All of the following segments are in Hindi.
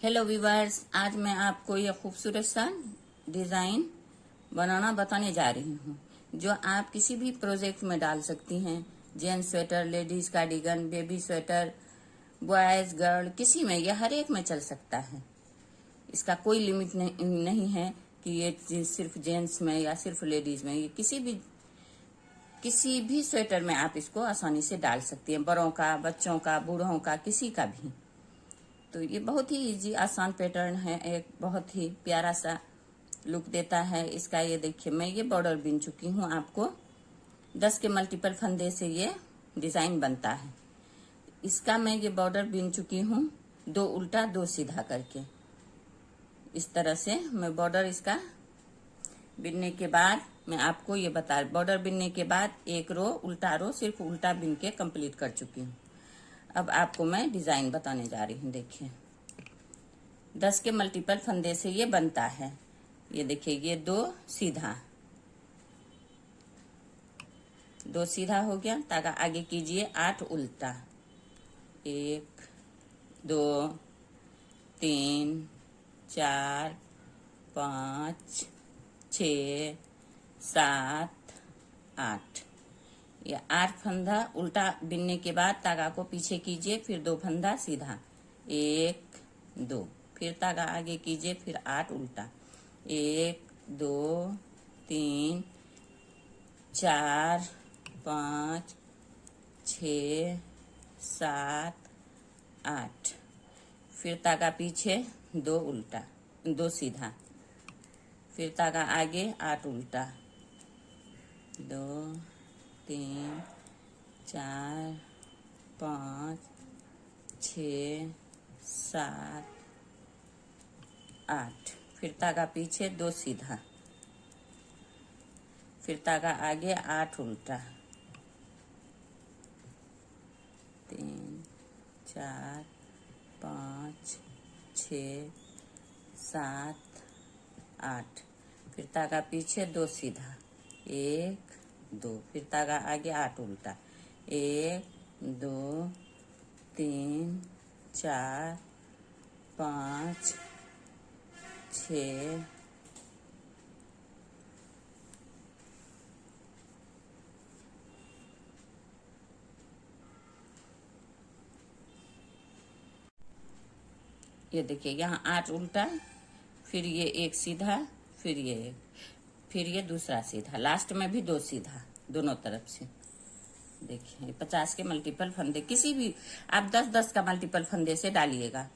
हेलो व्यूवर्स, आज मैं आपको यह खूबसूरत सा डिज़ाइन बनाना बताने जा रही हूँ जो आप किसी भी प्रोजेक्ट में डाल सकती हैं। Gents sweater, ladies cardigan, baby sweater, boys girl, किसी में यह हर एक में चल सकता है। इसका कोई लिमिट नहीं है कि ये सिर्फ जेंट्स में या सिर्फ लेडीज में। ये किसी भी स्वेटर में आप इसको आसानी से डाल सकती हैं, बड़ों का, बच्चों का, बूढ़ों का, किसी का भी। तो ये बहुत ही इजी आसान पैटर्न है, एक बहुत ही प्यारा सा लुक देता है इसका। ये देखिए, मैं ये बॉर्डर बिन चुकी हूँ। आपको 10 के मल्टीपल फंदे से ये डिजाइन बनता है। इसका मैं ये बॉर्डर बिन चुकी हूँ, 2 उल्टा 2 सीधा करके। इस तरह से मैं बॉर्डर इसका बिनने के बाद मैं आपको ये बॉर्डर बिनने के बाद एक रो उल्टा रो सिर्फ उल्टा बिन के कंप्लीट कर चुकी हूँ। अब आपको मैं डिजाइन बताने जा रही हूँ। देखिए, 10 के मल्टीपल फंदे से ये बनता है। ये देखिए, ये 2 सीधा हो गया। तागा आगे कीजिए, 8 उल्टा। 1 2 3 4 5 6 7 8। ये 8 फंदा उल्टा बिनने के बाद तागा को पीछे कीजिए, फिर 2 फंदा सीधा, 1 2, फिर तागा आगे कीजिए, फिर 8 उल्टा, 1 2 3 4 5 6 7 8, फिर तागा पीछे 2 उल्टा 2 सीधा, फिर तागा आगे 8 उल्टा, 2 3 4 5 6 7 8, फिर तागा पीछे 2 सीधा, फिर तागा आगे 8 उल्टा, 3 4 5 6 7 8, फिर तागा पीछे 2 सीधा, 1 2, फिर तागा आगे 8 उल्टा, 1 2 3 4 5 6 ये देखिए, यहाँ 8 उल्टा, फिर ये 1 सीधा, फिर ये दूसरा सीधा, लास्ट में भी 2 सीधा दोनों तरफ से। देखिए, 50 के मल्टीपल फंदे, किसी भी आप 10-10 का मल्टीपल फंदे से डालिएगा।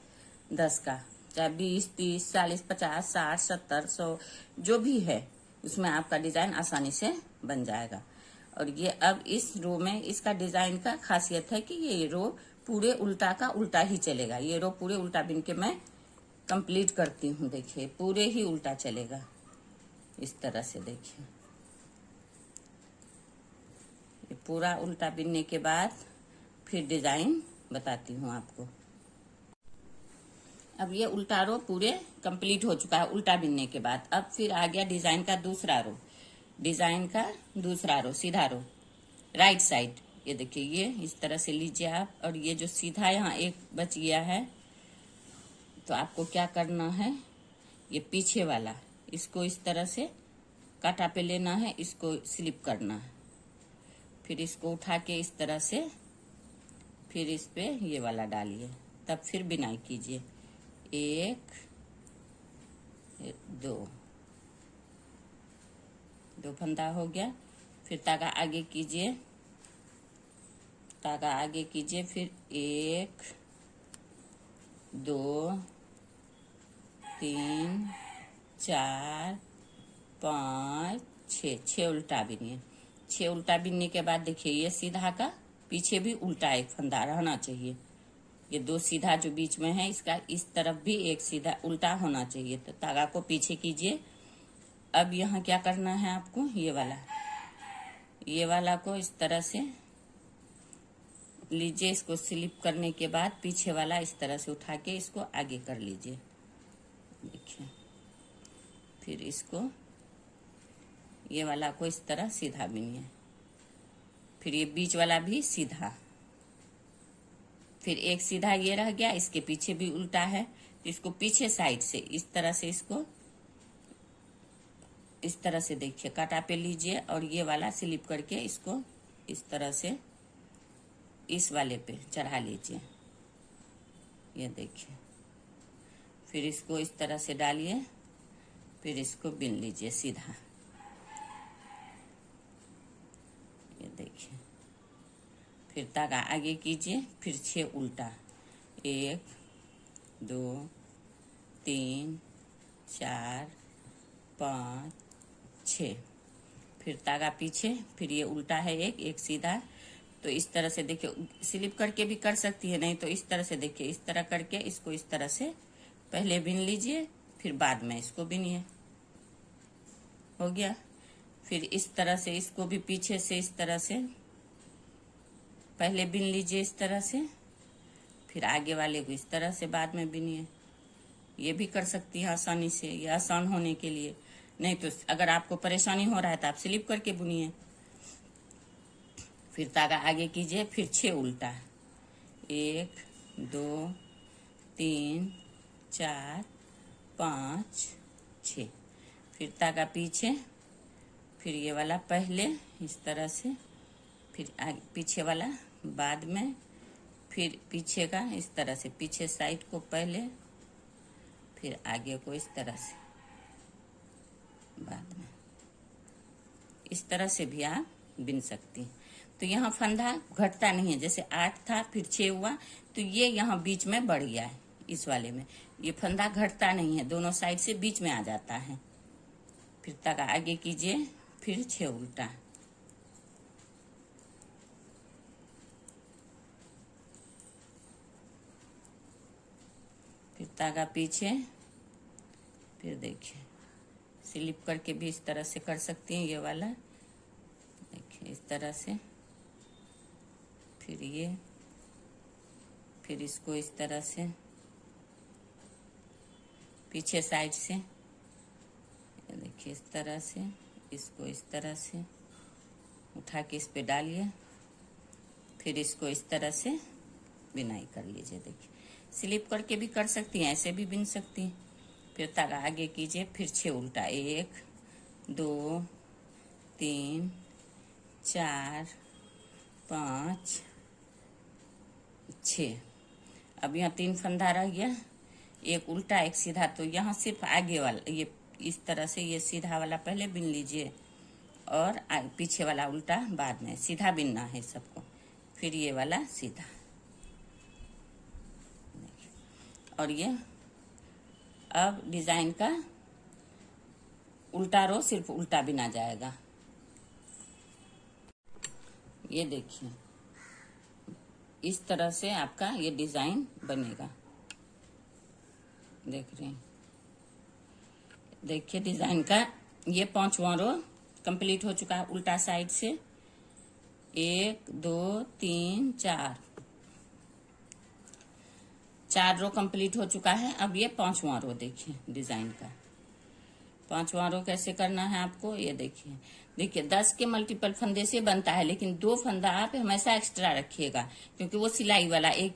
10 का, चाहे 20 30 40 50 60 70 100 जो भी है, उसमें आपका डिजाइन आसानी से बन जाएगा। और ये अब इस रो में इसका डिजाइन का खासियत है कि ये रो पूरे उल्टा का उल्टा ही चलेगा। ये रो पूरे उल्टा बिन के मैं कंप्लीट करती हूँ। देखिए, पूरे ही उल्टा चलेगा इस तरह से। देखिए, ये पूरा उल्टा बिनने के बाद फिर डिजाइन बताती हूँ आपको। अब ये उल्टा रो पूरे कंप्लीट हो चुका है उल्टा बिनने के बाद। अब फिर आ गया डिजाइन का दूसरा रो, सीधा रो, राइट साइड। ये देखिए, ये इस तरह से लीजिए आप। और ये जो सीधा यहाँ एक बच गया है, तो आपको क्या करना है, ये पीछे वाला इसको इस तरह से कांटा पे लेना है, इसको स्लिप करना है, फिर इसको उठा के इस तरह से फिर इस पे ये वाला डालिए, तब फिर बिनाई कीजिए। 1 2 फंदा हो गया। फिर तागा आगे कीजिए, फिर 1 2 3 4 5 6 उल्टा बिनिए। 6 उल्टा बिनने के बाद देखिए, ये सीधा का पीछे भी उल्टा एक फंदा रहना चाहिए। ये 2 सीधा जो बीच में है, इसका इस तरफ भी एक सीधा उल्टा होना चाहिए। तो तागा को पीछे कीजिए। अब यहाँ क्या करना है आपको, ये वाला को इस तरह से लीजिए। इसको स्लिप करने के बाद पीछे वाला इस तरह से उठा के इसको आगे कर लीजिए। देखिए, फिर इसको ये वाला को इस तरह सीधा बिनिए, फिर ये बीच वाला भी सीधा, फिर एक सीधा ये रह गया, इसके पीछे भी उल्टा है, तो इसको पीछे साइड से इस तरह से, इसको इस तरह से देखिए काटा पे लीजिए और ये वाला स्लिप करके इसको इस तरह से इस वाले पे चढ़ा लीजिए। ये देखिए, फिर इसको इस तरह से डालिए, फिर इसको बिन लीजिए सीधा। ये देखिए, फिर धागा आगे कीजिए, फिर 6 उल्टा, 1 2 3 4 5 6, फिर धागा पीछे, फिर ये उल्टा है एक सीधा। तो इस तरह से देखिए, स्लिप करके भी कर सकती है, नहीं तो इस तरह से देखिए, इस तरह करके इसको इस तरह से पहले बिन लीजिए, फिर बाद में इसको बिनिए। हो गया। फिर इस तरह से इसको भी पीछे से इस तरह से पहले बिन लीजिए इस तरह से, फिर आगे वाले को इस तरह से बाद में बिनिए। ये भी कर सकती है आसानी से, ये आसान होने के लिए। नहीं तो अगर आपको परेशानी हो रहा है तो आप स्लिप करके बुनिए। फिर धागा आगे कीजिए, फिर 6 उल्टा, 1 2 3 4 5 6, फिर धागा पीछे, फिर ये वाला पहले इस तरह से, फिर आगे पीछे वाला बाद में, फिर पीछे का इस तरह से, पीछे साइड को पहले, फिर आगे को इस तरह से बाद में। इस तरह से भी आप बिन सकती हैं। तो यहाँ फंदा घटता नहीं है, जैसे 8 था फिर 6 हुआ, तो ये यहाँ बीच में बढ़ गया है। इस वाले में ये फंदा घटता नहीं है, दोनों साइड से बीच में आ जाता है। फिर धागा आगे कीजिए, फिर 6 उल्टा, फिर धागा पीछे, फिर देखिए स्लिप करके भी इस तरह से कर सकती हैं। ये वाला देखिए इस तरह से, फिर ये, फिर इसको इस तरह से पीछे साइड से, देखिए इस तरह से, इसको इस तरह से उठा के इस पे डालिए, फिर इसको इस तरह से बिनाई कर लीजिए। देखिए स्लिप करके भी कर सकती हैं, ऐसे भी बिन सकती हैं। फिर धागा आगे कीजिए, फिर 6 उल्टा, 1 2 3 4 5 6। अब यहाँ 3 फंदा रह गया, एक उल्टा एक सीधा। तो यहाँ सिर्फ आगे वाला ये इस तरह से, ये सीधा वाला पहले बिन लीजिए और पीछे वाला उल्टा बाद में। सीधा बिनना है सबको, फिर ये वाला सीधा। और ये अब डिजाइन का उल्टा रो सिर्फ उल्टा बिना जाएगा। ये देखिए इस तरह से आपका ये डिजाइन बनेगा। देख रहे हैं, देखिए डिजाइन का ये 5वां रो कंप्लीट हो चुका है उल्टा साइड से। 1 2 3 4 रो कंप्लीट हो चुका है। अब ये 5वां रो देखिए डिजाइन का। 5वां रो कैसे करना है आपको, ये देखिए 10 के मल्टीपल फंदे से बनता है, लेकिन 2 फंदा आप हमेशा एक्स्ट्रा रखिएगा, क्योंकि वो सिलाई वाला एक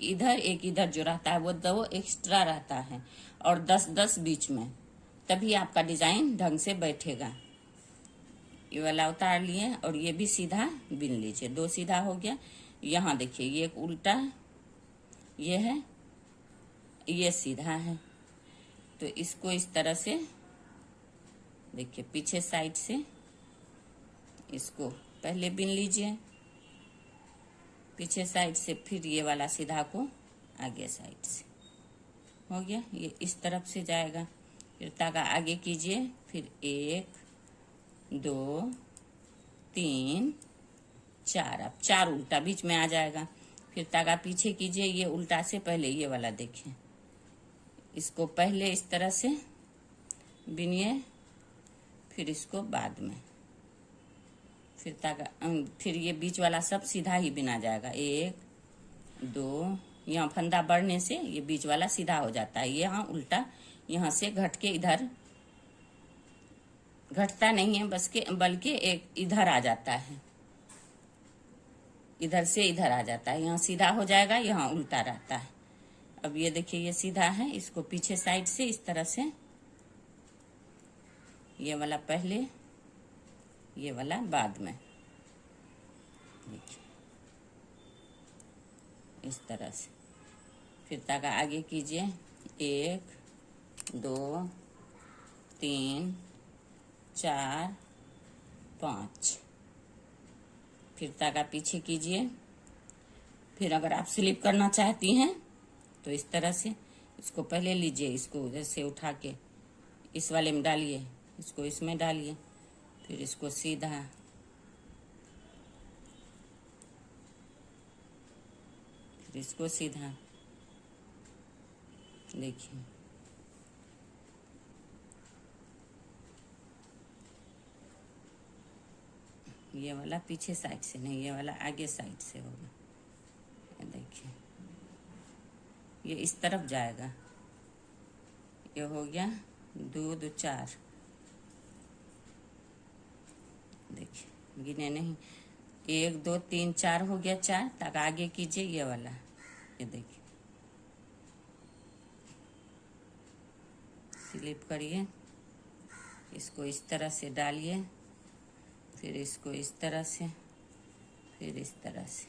इधर जो रहता है वो 2 एक्स्ट्रा रहता है, और 10-10 बीच में, तभी आपका डिजाइन ढंग से बैठेगा। ये वाला उतार लिए और ये भी सीधा बिन लीजिए। 2 सीधा हो गया। यहाँ देखिए ये एक उल्टा, ये है, ये सीधा है। तो इसको इस तरह से देखिए पीछे साइड से इसको पहले बिन लीजिए पीछे साइड से, फिर ये वाला सीधा को आगे साइड से। हो गया, ये इस तरफ से जाएगा। फिर धागा आगे कीजिए, फिर 1 2 3 4, अब 4 उल्टा बीच में आ जाएगा। फिर धागा पीछे कीजिए, ये उल्टा से पहले ये वाला देखिए, इसको पहले इस तरह से बिनिए, फिर इसको बाद में। फिर धागा, फिर ये बीच वाला सब सीधा ही बिना जाएगा। 1 2, यहाँ फंदा बढ़ने से ये बीच वाला सीधा हो जाता है। ये यहाँ उल्टा, यहाँ से घट के इधर घटता नहीं है, बल्कि एक इधर आ जाता है, इधर से इधर आ जाता है। यहाँ सीधा हो जाएगा, यहाँ उल्टा रहता है। अब ये देखिए ये सीधा है, इसको पीछे साइड से इस तरह से, ये वाला पहले, ये वाला बाद में, देखिए इस तरह से। फिर धागा आगे कीजिए, 1 2 3 4 5। फिर धागा पीछे कीजिए। फिर अगर आप स्लिप करना चाहती हैं तो इस तरह से इसको पहले लीजिए, इसको जैसे उठा के इस वाले में डालिए, इसको इसमें डालिए, फिर इसको सीधा, फिर इसको सीधा, देखिए ये वाला पीछे साइड से नहीं, ये वाला आगे साइड से होगा। ये देखिए ये इस तरफ जाएगा। ये हो गया 2 2 4, देखिए गिने नहीं, 1 2 3 4 हो गया 4। तक आगे कीजिए ये वाला, ये देखिए स्लिप करिए, इसको इस तरह से डालिए, फिर इसको इस तरह से, फिर इस तरह से,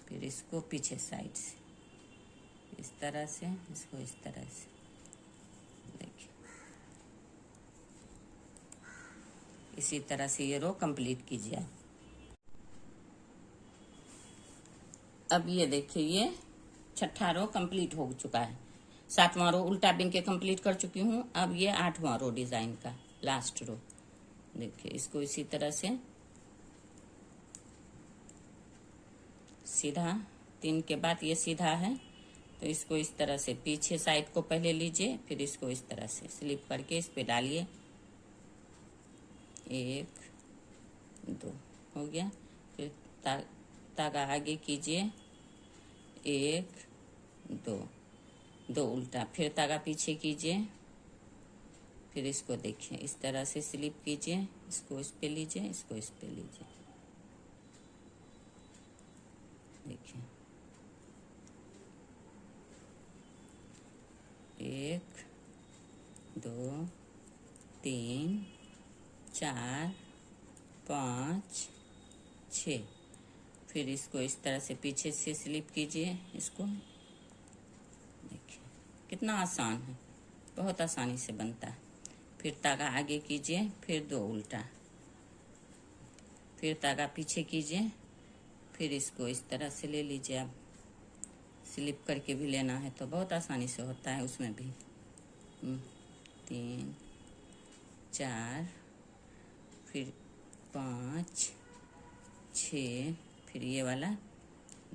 फिर इसको पीछे साइड से इस तरह से, इसको इस तरह से, देखिए इसी तरह से ये रो कंप्लीट कीजिए। अब ये देखिए ये छठा रो कंप्लीट हो चुका है। 7वां रो उल्टा बिन के कंप्लीट कर चुकी हूँ। अब ये 8वां रो डिजाइन का लास्ट रो, देखिए इसको इसी तरह से सीधा, 3 के बाद ये सीधा है तो इसको इस तरह से पीछे साइड को पहले लीजिए, फिर इसको इस तरह से स्लिप करके इस पे डालिए, 1 2 हो गया। फिर धागा आगे कीजिए, 1 2 2 उल्टा, फिर धागा पीछे कीजिए, फिर इसको देखिए इस तरह से स्लिप कीजिए, इसको इस पे लीजिए, इसको इस पे लीजिए, देखिए 1 2 3 4 5 6। फिर इसको इस तरह से पीछे से स्लिप कीजिए, इसको देखिए कितना आसान है, बहुत आसानी से बनता है। फिर धागा आगे कीजिए, फिर 2 उल्टा, फिर धागा पीछे कीजिए, फिर इसको इस तरह से ले लीजिए। आप स्लिप करके भी लेना है तो बहुत आसानी से होता है उसमें भी। 3 4 फिर 5 6, फिर ये वाला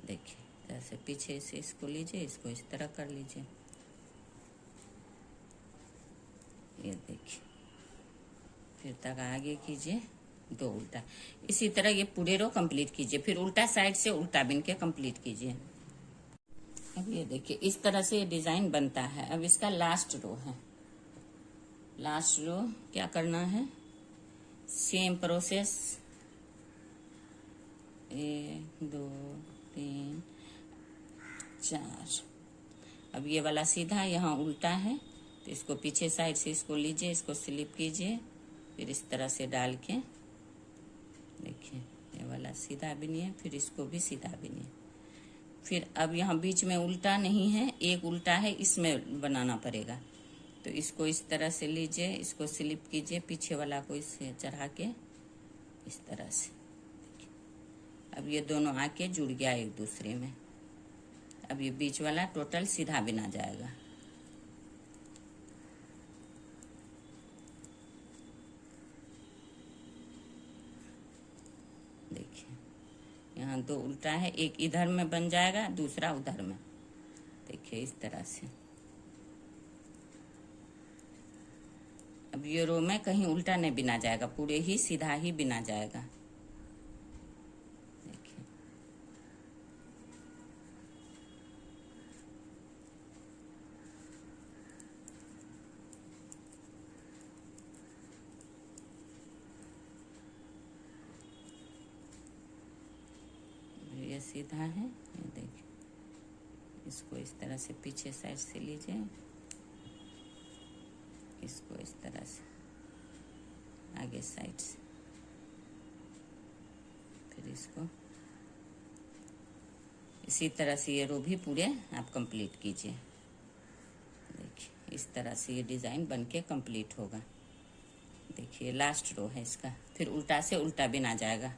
देखिए जैसे पीछे से इसको लीजिए, इसको इस तरह कर लीजिए, ये देखिए। फिर तक आगे कीजिए, 2 उल्टा। इसी तरह ये पूरे रो कंप्लीट कीजिए, फिर उल्टा साइड से उल्टा बिन के कंप्लीट कीजिए। अब ये देखिए इस तरह से ये डिजाइन बनता है। अब इसका लास्ट रो है। लास्ट रो क्या करना है, सेम प्रोसेस, 1 2 3 4। अब ये वाला सीधा, यहाँ उल्टा है तो इसको पीछे साइड से इसको लीजिए, इसको स्लिप कीजिए, फिर इस तरह से डाल के देखिए ये वाला सीधा बिनिए, फिर इसको भी सीधा बिनिए। फिर अब यहाँ बीच में उल्टा नहीं है, एक उल्टा है, इसमें बनाना पड़ेगा। तो इसको इस तरह से लीजिए, इसको स्लिप कीजिए, पीछे वाला को इससे चढ़ा के इस तरह से। अब ये दोनों आके जुड़ गया एक दूसरे में। अब ये बीच वाला टोटल सीधा बिना जाएगा। देखिए यहाँ 2 उल्टा है, एक इधर में बन जाएगा, दूसरा उधर में, देखिए इस तरह से। अब ये रो में कहीं उल्टा नहीं बिना जाएगा, पूरे ही सीधा ही बिना जाएगा। देखिए ये सीधा है, ये देखिए इसको इस तरह से पीछे साइड से लीजिए, इसको इस तरह से आगे साइड से, फिर इसको इसी तरह से ये रो भी पूरे आप कंप्लीट कीजिए। देखिए इस तरह से ये डिज़ाइन बनके कंप्लीट होगा। देखिए लास्ट रो है इसका, फिर उल्टा से उल्टा बिना जाएगा।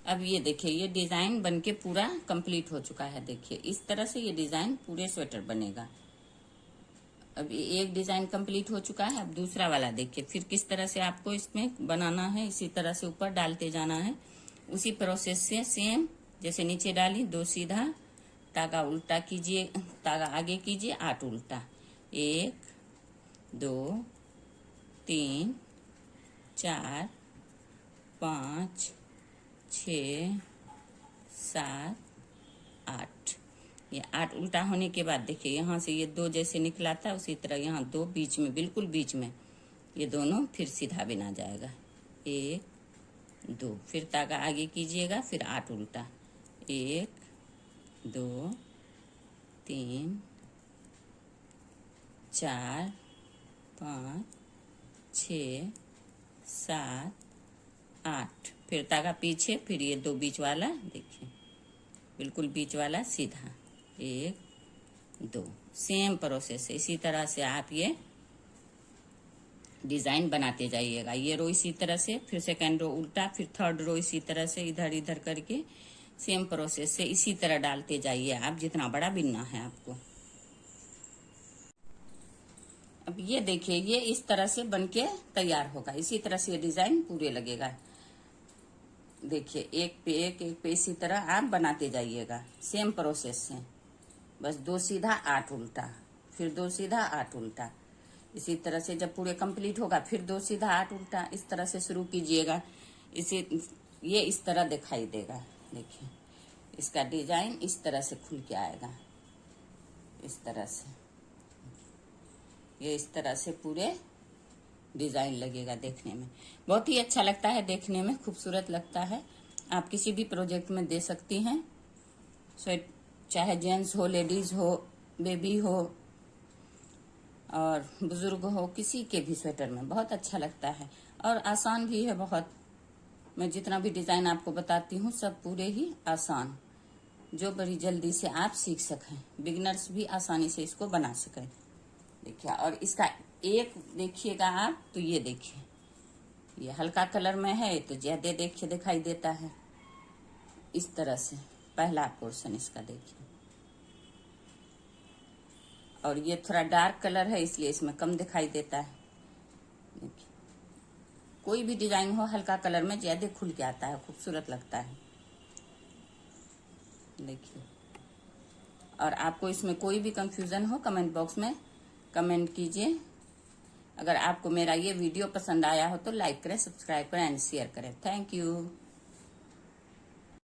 अब ये देखिए ये डिज़ाइन बनके पूरा कंप्लीट हो चुका है। देखिए इस तरह से ये डिज़ाइन पूरे स्वेटर बनेगा। अब एक डिज़ाइन कंप्लीट हो चुका है, अब दूसरा वाला देखिए फिर किस तरह से आपको इसमें बनाना है। इसी तरह से ऊपर डालते जाना है, उसी प्रोसेस से सेम जैसे नीचे डाली, 2 सीधा, धागा उल्टा कीजिए, धागा आगे कीजिए, 8 उल्टा, 1 2 3 4 5 6 7 8। ये 8 उल्टा होने के बाद देखिए यहाँ से ये 2 जैसे निकला था, उसी तरह यहाँ 2 बीच में, बिल्कुल बीच में ये दोनों फिर सीधा बिना जाएगा। 1 2, फिर धागा आगे कीजिएगा, फिर 8 उल्टा, 1 2 3 4 5 6 7 8, फिर धागा पीछे, फिर ये 2 बीच वाला, देखिए बिल्कुल बीच वाला सीधा, 1 2, सेम प्रोसेस है। इसी तरह से आप ये डिज़ाइन बनाते जाइएगा। ये रो इसी तरह से, फिर सेकेंड रो उल्टा, फिर थर्ड रो इसी तरह से इधर इधर करके सेम प्रोसेस से इसी तरह डालते जाइए आप, जितना बड़ा बिनना है आपको। अब ये देखिए ये इस तरह से बनके तैयार होगा। इसी तरह से ये डिज़ाइन पूरे लगेगा। देखिए एक पे एक पे इसी तरह आप बनाते जाइएगा सेम प्रोसेस से। बस 2 सीधा 8 उल्टा, फिर 2 सीधा 8 उल्टा। इसी तरह से जब पूरे कंप्लीट होगा फिर 2 सीधा 8 उल्टा, इस तरह से शुरू कीजिएगा। ये इस तरह दिखाई देगा। देखिए इसका डिजाइन इस तरह से खुल के आएगा, इस तरह से। ये इस तरह से पूरे डिजाइन लगेगा। देखने में बहुत ही अच्छा लगता है, देखने में खूबसूरत लगता है। आप किसी भी प्रोजेक्ट में दे सकती हैं, चाहे जेंट्स हो, लेडीज हो, बेबी हो और बुजुर्ग हो, किसी के भी स्वेटर में बहुत अच्छा लगता है और आसान भी है बहुत। मैं जितना भी डिजाइन आपको बताती हूँ सब पूरे ही आसान, जो बड़ी जल्दी से आप सीख सकें, बिगिनर्स भी आसानी से इसको बना सकें। देखिए और इसका एक देखिएगा आप तो ये देखिए ये हल्का कलर में है तो ज्यादा देखिए दिखाई देता है। इस तरह से पहला पोर्शन इसका देखिए, और ये थोड़ा डार्क कलर है इसलिए इसमें कम दिखाई देता है। देखिए कोई भी डिजाइन हो हल्का कलर में ज्यादा खुल के आता है, खूबसूरत लगता है। देखिए और आपको इसमें कोई भी कंफ्यूजन हो कमेंट बॉक्स में कमेंट कीजिए। अगर आपको मेरा ये वीडियो पसंद आया हो तो लाइक करें, सब्सक्राइब करें एंड शेयर करें। Thank you.